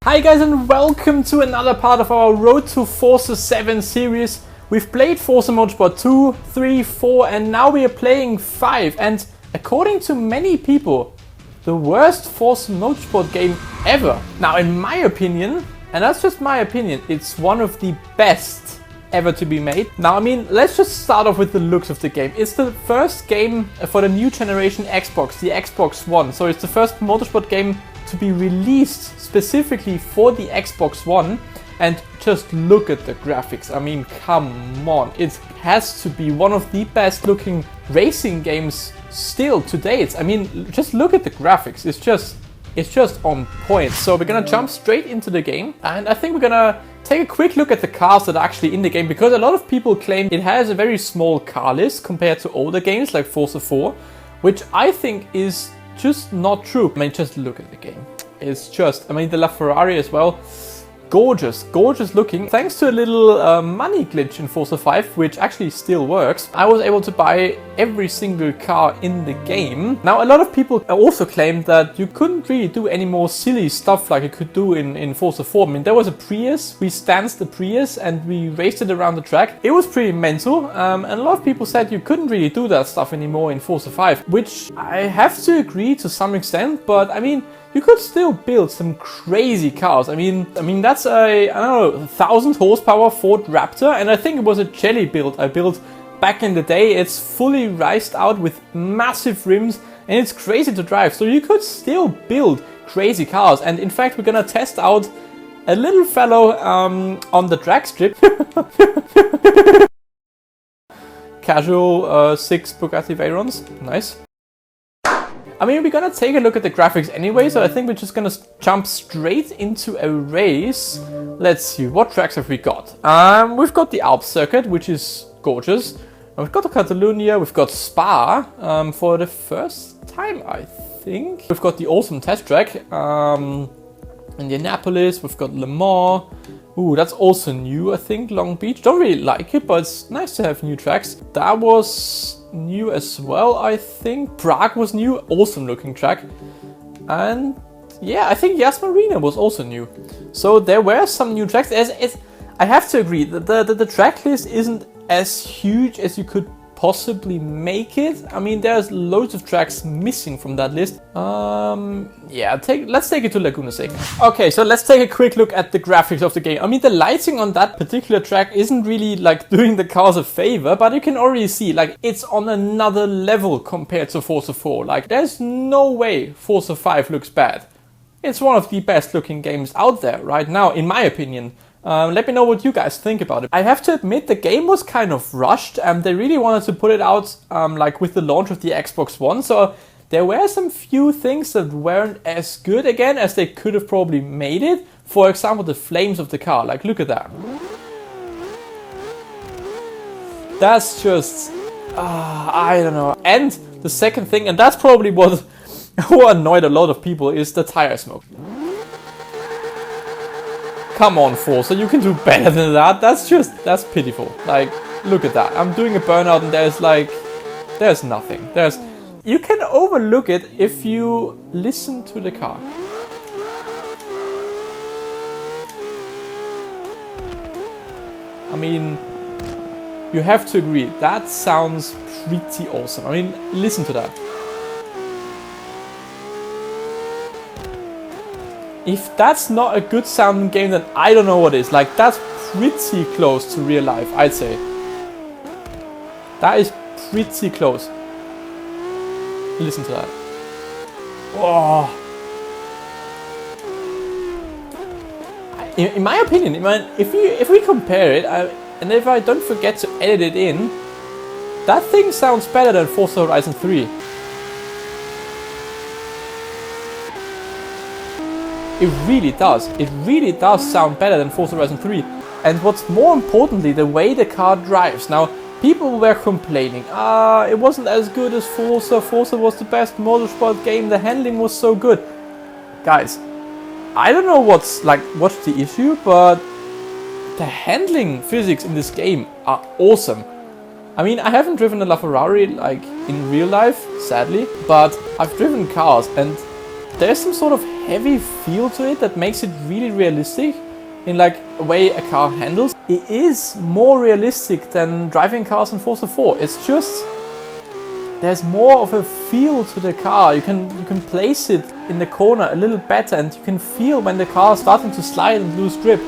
Hi guys and welcome to another part of our Road to Forza 7 series. We've played Forza Motorsport 2, 3, 4 and now we are playing 5, and according to many people, the worst Forza Motorsport game ever. Now in my opinion, and that's just my opinion, it's one of the best ever to be made. Now I mean, let's just start off with the looks of the game. It's the first game for the new generation Xbox, the Xbox One. So it's the first motorsport game to be released specifically for the Xbox One, and just look at the graphics. I mean, come on, it has to be one of the best looking racing games still to date. I mean, just look at the graphics, it's just on point. So we're gonna jump straight into the game, and I think we're gonna take a quick look at the cars that are actually in the game, because a lot of people claim it has a very small car list compared to older games like Forza 4, which I think is just not true. I mean, just look at the game. It's just, I mean, the LaFerrari as well. Gorgeous, gorgeous looking. Thanks to a little money glitch in Forza 5, which actually still works, I was able to buy every single car in the game. Now, a lot of people also claimed that you couldn't really do any more silly stuff like you could do in Forza 4. I mean, there was a Prius, we stanced the Prius and we raced it around the track. It was pretty mental, and a lot of people said you couldn't really do that stuff anymore in Forza 5, which I have to agree to some extent, but I mean, you could still build some crazy cars. I mean that's a, I don't know, 1,000 horsepower Ford Raptor, and I think it was a jelly build I built back in the day. It's fully riced out with massive rims, and it's crazy to drive. So you could still build crazy cars, and in fact we're gonna test out a little fellow on the drag strip. Casual 6 Bugatti Veyrons, nice. I mean, we're gonna take a look at the graphics anyway, so I think we're just gonna jump straight into a race. Let's see, what tracks have we got? We've got the Alps circuit, which is gorgeous. And we've got the Catalonia, we've got Spa for the first time, I think. We've got the awesome test track, Indianapolis, we've got Le Mans. Ooh, that's also new, I think, Long Beach. Don't really like it, but it's nice to have new tracks. That was new as well, I think. Prague was new, awesome looking track. And yeah, I think Yas Marina was also new. So there were some new tracks. I have to agree, the track list isn't as huge as you could possibly make it. I mean, there's loads of tracks missing from that list. Yeah, let's take it to Laguna Seca. Okay, so let's take a quick look at the graphics of the game. I mean, the lighting on that particular track isn't really like doing the cars a favor, but you can already see like it's on another level compared to Forza 4. Like, there's no way Forza 5 looks bad. It's one of the best looking games out there right now, in my opinion. Let me know what you guys think about it. I have to admit, the game was kind of rushed, and they really wanted to put it out like with the launch of the Xbox One, so there were some few things that weren't as good again as they could have probably made it. For example, the flames of the car, like look at that. That's just, I don't know. And the second thing, and that's probably what annoyed a lot of people, is the tire smoke. Come on, Forza, you can do better than that. That's pitiful. Like, look at that. I'm doing a burnout and there's nothing. You can overlook it if you listen to the car. I mean, you have to agree, that sounds pretty awesome. I mean, listen to that. If that's not a good sounding game, then I don't know what is. Like, that's pretty close to real life, I'd say. That is pretty close. Listen to that. Oh. In my opinion, if we compare it, and if I don't forget to edit it in, that thing sounds better than Forza Horizon 3. It really does. It really does sound better than Forza Horizon 3. And what's more importantly, the way the car drives. Now, people were complaining, it wasn't as good as Forza. Forza was the best motorsport game. The handling was so good. Guys, I don't know what's the issue, but the handling physics in this game are awesome. I mean, I haven't driven a LaFerrari like in real life, sadly, but I've driven cars, and there's some sort of heavy feel to it that makes it really realistic in like a way a car handles. It is more realistic than driving cars in Forza 4. It's just, there's more of a feel to the car. You can place it in the corner a little better, and you can feel when the car is starting to slide and lose grip.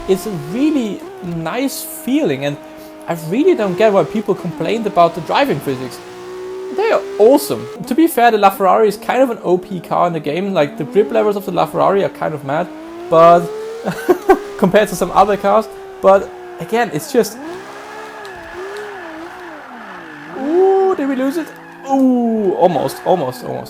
It's a really nice feeling, and I really don't get why people complained about the driving physics. They are awesome. To be fair, the LaFerrari is kind of an OP car in the game. Like, the grip levels of the LaFerrari are kind of mad, but compared to some other cars. But again, it's just... Ooh, did we lose it? Ooh, almost.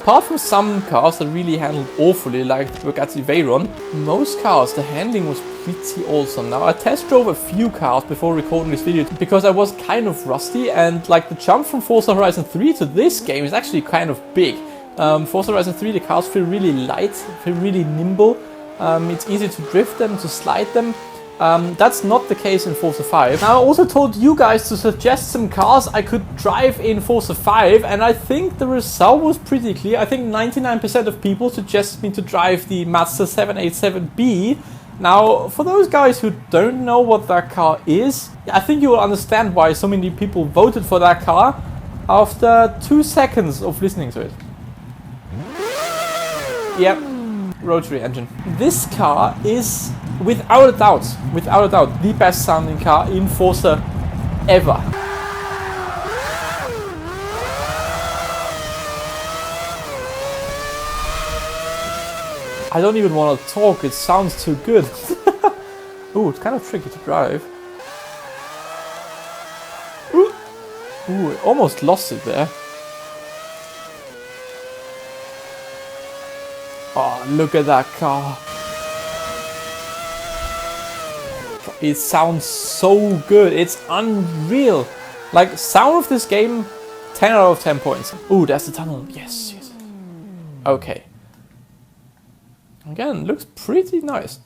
Apart from some cars that really handled awfully, like the Bugatti Veyron, most cars, the handling was pretty awesome. Now, I test drove a few cars before recording this video because I was kind of rusty, and like the jump from Forza Horizon 3 to this game is actually kind of big. Forza Horizon 3, the cars feel really light, feel really nimble. It's easy to drift them, to slide them. That's not the case in Forza 5. Now, I also told you guys to suggest some cars I could drive in Forza 5, and I think the result was pretty clear. I think 99% of people suggested me to drive the Mazda 787B. Now, for those guys who don't know what that car is, I think you will understand why so many people voted for that car after 2 seconds of listening to it. Yep, rotary engine. This car is without a doubt, the best sounding car in Forza ever. I don't even want to talk, it sounds too good. Ooh, it's kind of tricky to drive. Ooh, I almost lost it there. Oh, look at that car. It sounds so good, it's unreal. Like, sound of this game, 10 out of 10 points. Ooh, that's the tunnel, yes. Okay. Again, looks pretty nice.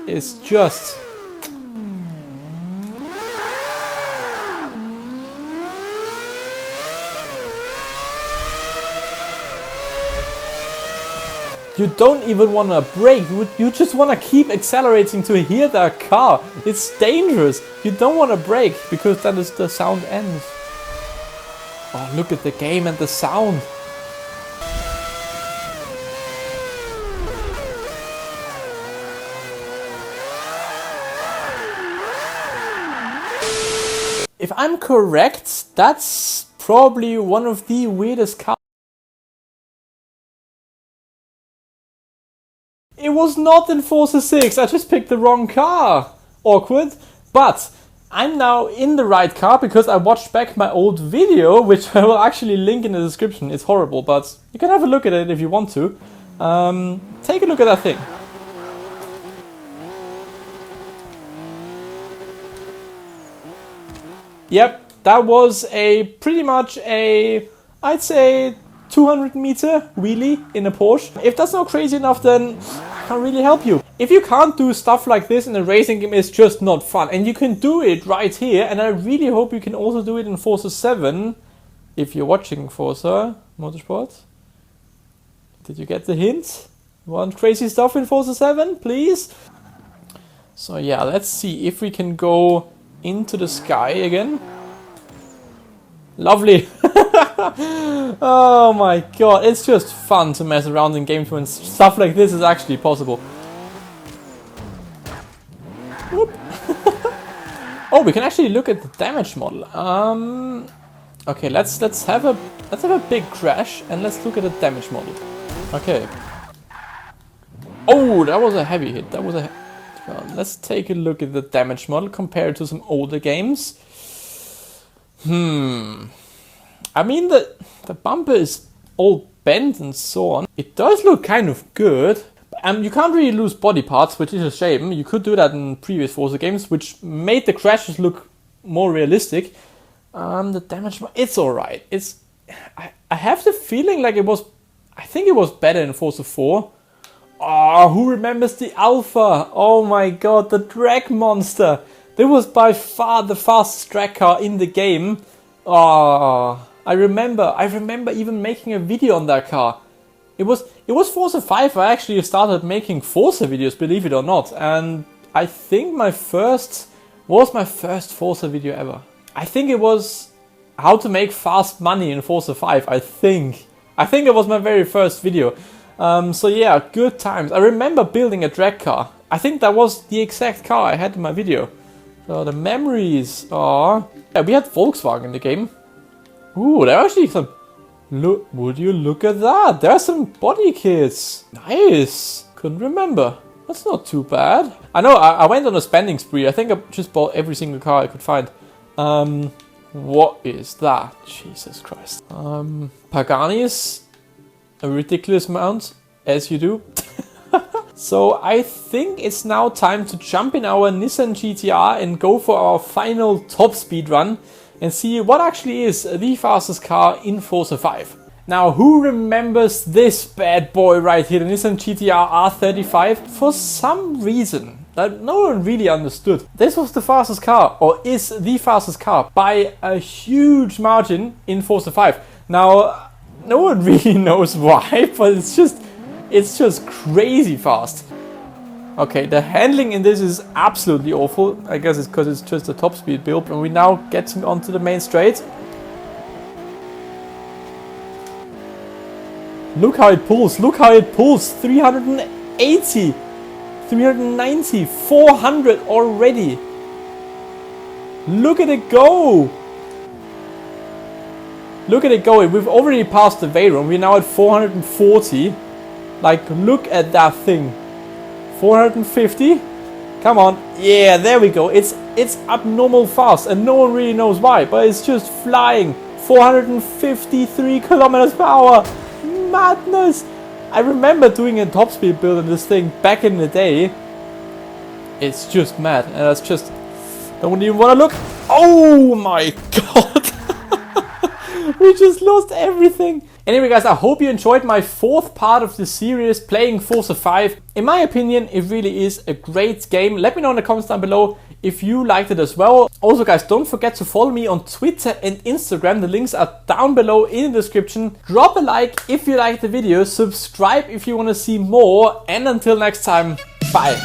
It's just... You don't even want to brake, you just want to keep accelerating to hear that car. It's dangerous. You don't want to brake because then the sound ends. Oh, look at the game and the sound. If I'm correct, that's probably one of the weirdest cars. It was not in Forza 6, I just picked the wrong car. Awkward. But I'm now in the right car because I watched back my old video, which I will actually link in the description. It's horrible, but you can have a look at it if you want to. Take a look at that thing. Yep, that was pretty much a, I'd say, 200 meter wheelie in a Porsche. If that's not crazy enough, then I can't really help you. If you can't do stuff like this in a racing game, it's just not fun. And you can do it right here, and I really hope you can also do it in Forza 7. If you're watching Forza Motorsport. Did you get the hint? Want crazy stuff in Forza 7, please? So yeah, let's see if we can go into the sky again. Lovely. Oh my god, it's just fun to mess around in games when stuff like this is actually possible. Whoop. Oh, we can actually look at the damage model. Okay, let's have a big crash and let's look at the damage model. Okay. Oh, that was a heavy hit. That was a. Let's take a look at the damage model compared to some older games. I mean, the bumper is all bent and so on. It does look kind of good. You can't really lose body parts, which is a shame. You could do that in previous Forza games, which made the crashes look more realistic. The damage, it's alright. I have the feeling like it was, I think it was better in Forza 4. Oh, who remembers the Alpha? Oh my god, the drag monster. That was by far the fastest drag car in the game. Oh, I remember even making a video on that car. It was Forza 5 I actually started making Forza videos, believe it or not. And I think my first Forza video ever. I think it was how to make fast money in Forza 5, I think it was my very first video. So yeah, good times. I remember building a drag car. I think that was the exact car I had in my video. So the memories are... Yeah, we had Volkswagen in the game. Ooh, there are actually some... Look, would you look at that? There are some body kits. Nice. Couldn't remember. That's not too bad. I know, I went on a spending spree. I think I just bought every single car I could find. What is that? Jesus Christ. Paganis. A ridiculous amount, as you do. So I think it's now time to jump in our Nissan GTR and go for our final top speed run and see what actually is the fastest car in Forza 5. Now, who remembers this bad boy right here, the Nissan GTR R35? For some reason that no one really understood, this was the fastest car, or is the fastest car, by a huge margin in Forza 5. Now, no one really knows why, but it's just crazy fast. Okay, the handling in this is absolutely awful. I guess it's because it's just a top speed build. And we now get onto the main straight. Look how it pulls, 380, 390, 400 already. Look at it go. Look at it going. We've already passed the Veyron. We're now at 440. Like, look at that thing. 450. Come on. Yeah, there we go. It's abnormal fast and no one really knows why, but it's just flying. 453 kilometers per hour. Madness. I remember doing a top speed build on this thing back in the day. It's just mad. And that's just... Don't even want to look. Oh my god. We just lost everything. Anyway guys, I hope you enjoyed my fourth part of the series playing Forza 5. In my opinion, it really is a great game. Let me know in the comments down below if you liked it as well. Also guys, don't forget to follow me on Twitter and Instagram. The links are down below in the description. Drop a like if you liked the video, subscribe if you want to see more, and until next time, bye.